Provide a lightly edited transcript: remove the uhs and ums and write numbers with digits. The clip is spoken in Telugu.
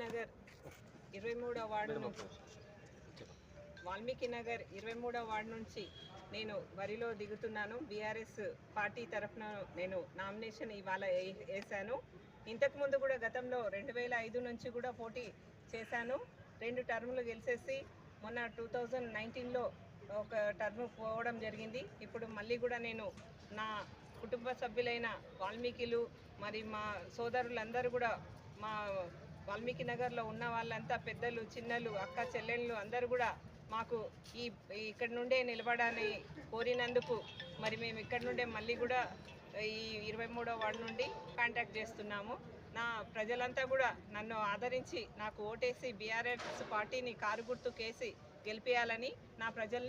నగర్ 23వ వార్డు నుంచి నేను బరిలో దిగుతున్నాను. బీఆర్ఎస్ పార్టీ తరఫున నేను నామినేషన్ ఇవాళ వేశాను. ఇంతకుముందు కూడా గతంలో 2005 నుంచి కూడా పోటీ చేశాను. 2 టర్ములు గెలిచేసి మొన్న 2019లో ఒక టర్మ్ పోవడం జరిగింది. ఇప్పుడు మళ్ళీ కూడా నేను నా కుటుంబ సభ్యులైన వాల్మీకిలు మరి మా సోదరులందరూ కూడా మా వాల్మీకి నగర్లో ఉన్న వాళ్ళంతా పెద్దలు చిన్నలు అక్క చెల్లెళ్ళు అందరూ కూడా మాకు ఇక్కడ నుండే నిలబడాలని కోరినందుకు మరి మేము ఇక్కడ నుండే మళ్ళీ కూడా ఈ 23వ వార్డు నుండి కాంటాక్ట్ చేస్తున్నాము. నా ప్రజలంతా కూడా నన్ను ఆదరించి నాకు ఓటేసి బీఆర్ఎస్ పార్టీని కారు గుర్తుకేసి గెలిపించాలని నా ప్రజల్ని